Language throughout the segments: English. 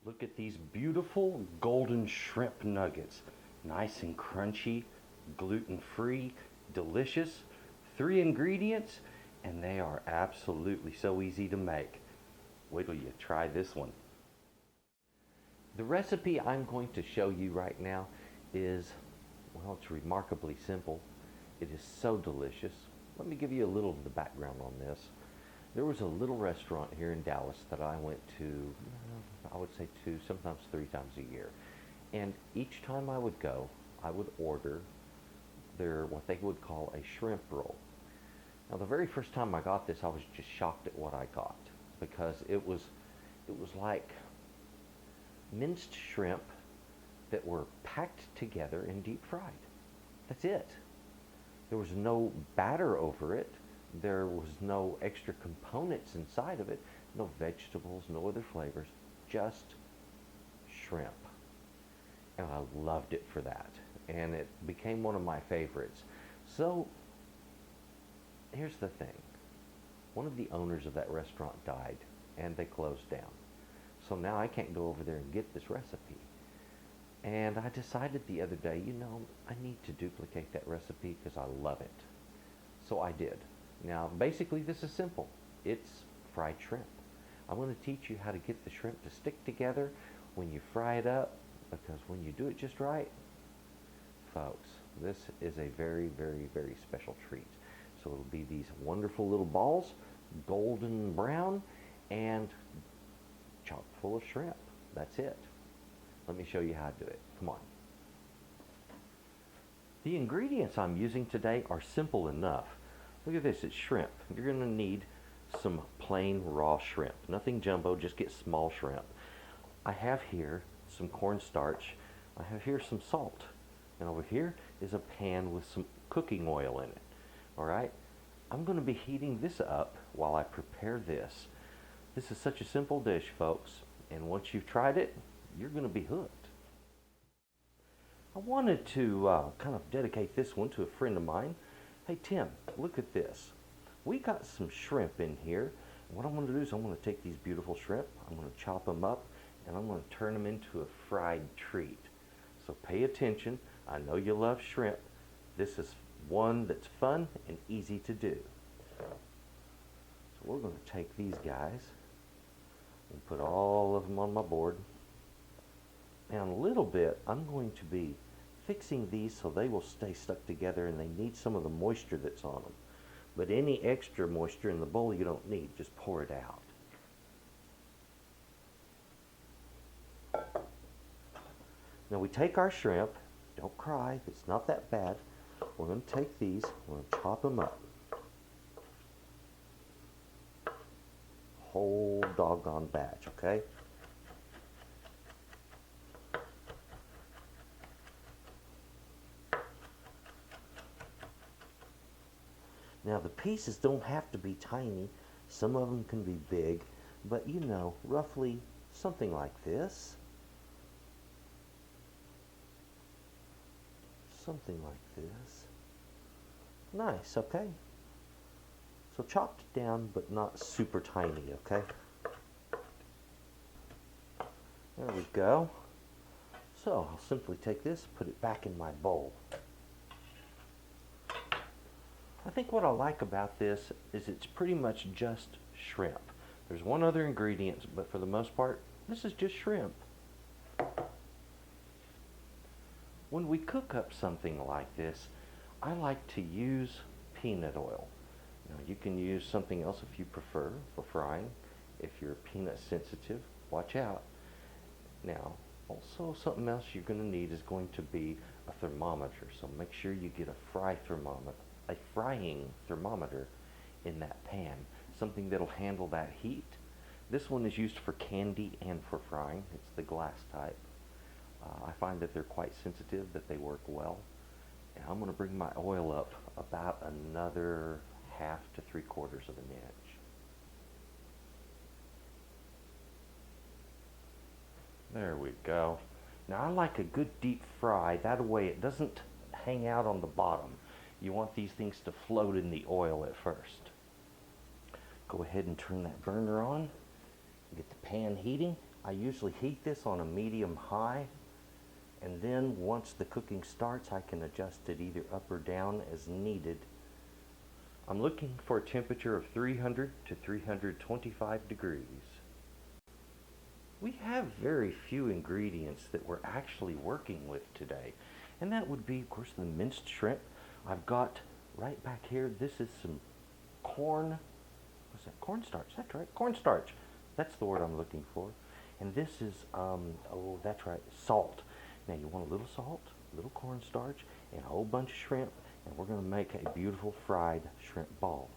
Look at these beautiful golden shrimp nuggets. Nice and crunchy, gluten-free, delicious. 3 ingredients, and they are absolutely so easy to make. Wait till you try this one. The recipe I'm going to show you right now is, well, it's remarkably simple. It is so delicious. Let me give you a little of the background on this. There was a little restaurant here in Dallas that I went to, I would say 2, sometimes 3 times a year. And each time I would go, I would order what they would call a shrimp roll. Now the very first time I got this, I was just shocked at what I got, because it was like minced shrimp that were packed together and deep fried. That's it. There was no batter over it. There was no extra components inside of it. No vegetables, no other flavors, just shrimp. And I loved it for that. And it became one of my favorites. So, here's the thing. One of the owners of that restaurant died, and they closed down. So now I can't go over there and get this recipe. And I decided the other day, I need to duplicate that recipe because I love it. So I did. Now, basically, this is simple. It's fried shrimp. I'm going to teach you how to get the shrimp to stick together when you fry it up, because when you do it just right, folks, this is a very, very, very special treat. So it'll be these wonderful little balls, golden brown, and chock full of shrimp. That's it. Let me show you how to do it. Come on. The ingredients I'm using today are simple enough. Look at this, it's shrimp. You're going to need some plain raw shrimp. Nothing jumbo, just get small shrimp. I have here some cornstarch. I have here some salt. And over here is a pan with some cooking oil in it. Alright? I'm going to be heating this up while I prepare this. This is such a simple dish, folks. And once you've tried it, you're going to be hooked. I wanted to kind of dedicate this one to a friend of mine. Hey Tim, look at this. We got some shrimp in here. What I'm going to do is I'm going to take these beautiful shrimp, I'm going to chop them up, and I'm going to turn them into a fried treat. So pay attention. I know you love shrimp. This is one that's fun and easy to do. So we're going to take these guys and put all of them on my board. And a little bit, I'm going to be fixing these so they will stay stuck together, and they need some of the moisture that's on them. But any extra moisture in the bowl you don't need, just pour it out. Now we take our shrimp, don't cry, it's not that bad. We're going to take these, we're going to chop them up. Whole doggone batch, okay? Now the pieces don't have to be tiny. Some of them can be big, but roughly something like this. Something like this. Nice, okay? So chopped it down, but not super tiny, okay? There we go. So I'll simply take this, put it back in my bowl. I think what I like about this is it's pretty much just shrimp. There's one other ingredient, but for the most part, this is just shrimp. When we cook up something like this, I like to use peanut oil. Now, you can use something else if you prefer for frying. If you're peanut sensitive, watch out. Now, also something else you're going to need is going to be a thermometer. So make sure you get a frying thermometer in that pan, something that'll handle that heat. This one is used for candy and for frying. It's the glass type. I find that they're quite sensitive, that they work well. And I'm going to bring my oil up about another 1/2 to 3/4 of an inch. There we go. Now I like a good deep fry. That way it doesn't hang out on the bottom. You want these things to float in the oil at first. Go ahead and turn that burner on. Get the pan heating. I usually heat this on a medium high, and then once the cooking starts, I can adjust it either up or down as needed. I'm looking for a temperature of 300 to 325 degrees. We have very few ingredients that we're actually working with today, and that would be, of course, the minced shrimp. I've got right back here, this is some what's that, cornstarch, that's right, cornstarch. That's the word I'm looking for. And this is, oh, that's right, salt. Now you want a little salt, a little cornstarch, and a whole bunch of shrimp, and we're going to make a beautiful fried shrimp ball.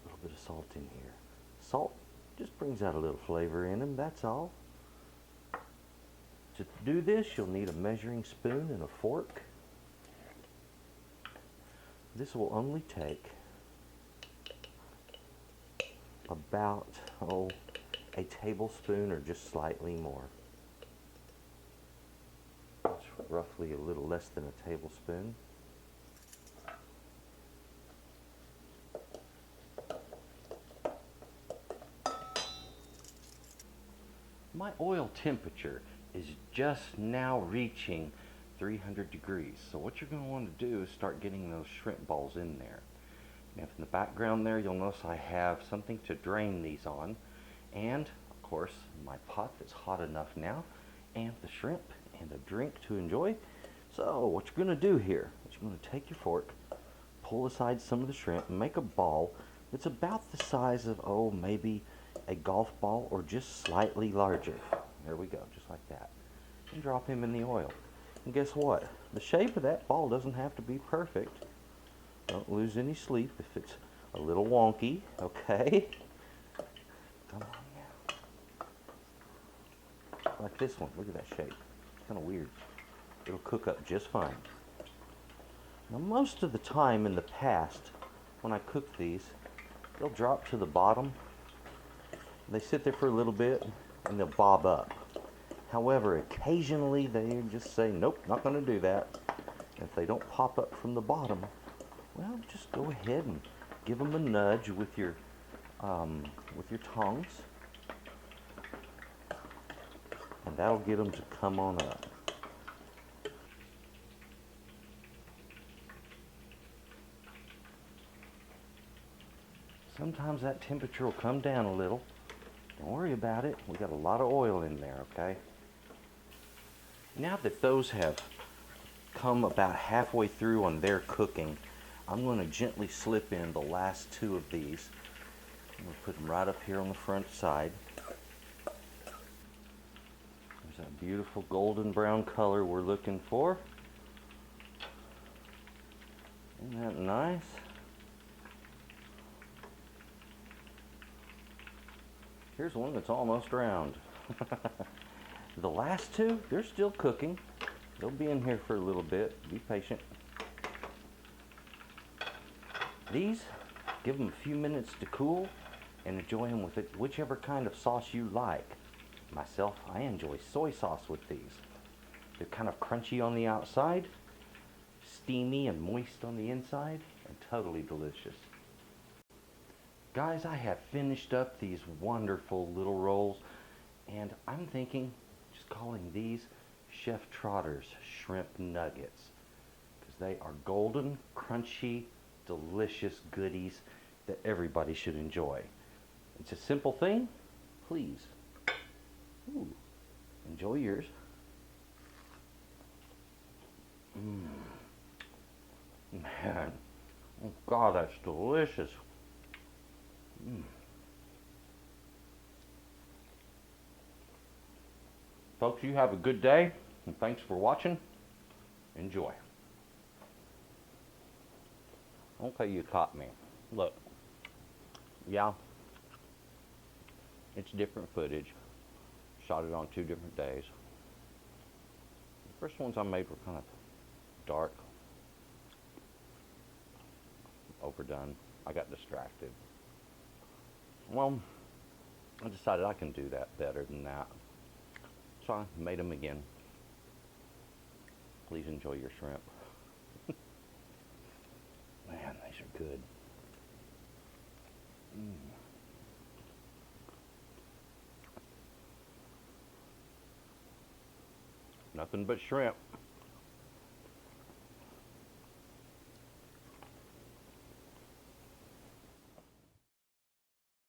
A little bit of salt in here. Salt just brings out a little flavor in them, that's all. To do this, you'll need a measuring spoon and a fork. This will only take about, a tablespoon or just slightly more. That's roughly a little less than a tablespoon. My oil temperature is just now reaching 300 degrees. So what you're going to want to do is start getting those shrimp balls in there. Now in the background there, you'll notice I have something to drain these on, and of course my pot that's hot enough now, and the shrimp and a drink to enjoy. So what you're going to do here is you're going to take your fork, pull aside some of the shrimp, and make a ball that's about the size of, maybe a golf ball or just slightly larger. There we go, just like that. And drop him in the oil. And guess what? The shape of that ball doesn't have to be perfect. Don't lose any sleep if it's a little wonky, okay? Come on now. Like this one, look at that shape. It's kind of weird. It'll cook up just fine. Now most of the time in the past, when I cook these, they'll drop to the bottom. They sit there for a little bit and they'll bob up. However, occasionally they just say, nope, not going to do that. And if they don't pop up from the bottom, well, just go ahead and give them a nudge with your tongs, and that'll get them to come on up. Sometimes that temperature will come down a little. Don't worry about it. We got a lot of oil in there, okay? Now that those have come about halfway through on their cooking, I'm going to gently slip in the last two of these. I'm going to put them right up here on the front side. There's that beautiful golden brown color we're looking for. Isn't that nice? Here's one that's almost round. The last two, they're still cooking. They'll be in here for a little bit. Be patient. These, give them a few minutes to cool and enjoy them with whichever kind of sauce you like. Myself, I enjoy soy sauce with these. They're kind of crunchy on the outside, steamy and moist on the inside, and totally delicious. Guys, I have finished up these wonderful little rolls, and I'm thinking just calling these Chef Trotters shrimp nuggets, because they are golden, crunchy, delicious goodies that everybody should enjoy. It's a simple thing. Please, enjoy yours. Man, oh God, that's delicious. Folks, you have a good day, and thanks for watching. Enjoy. Okay, you caught me. Look. Yeah. It's different footage. Shot it on 2 different days. The first ones I made were kind of dark. Overdone. I got distracted. Well, I decided I can do that better than that. So I made them again. Please enjoy your shrimp. Man, these are good. Nothing but shrimp.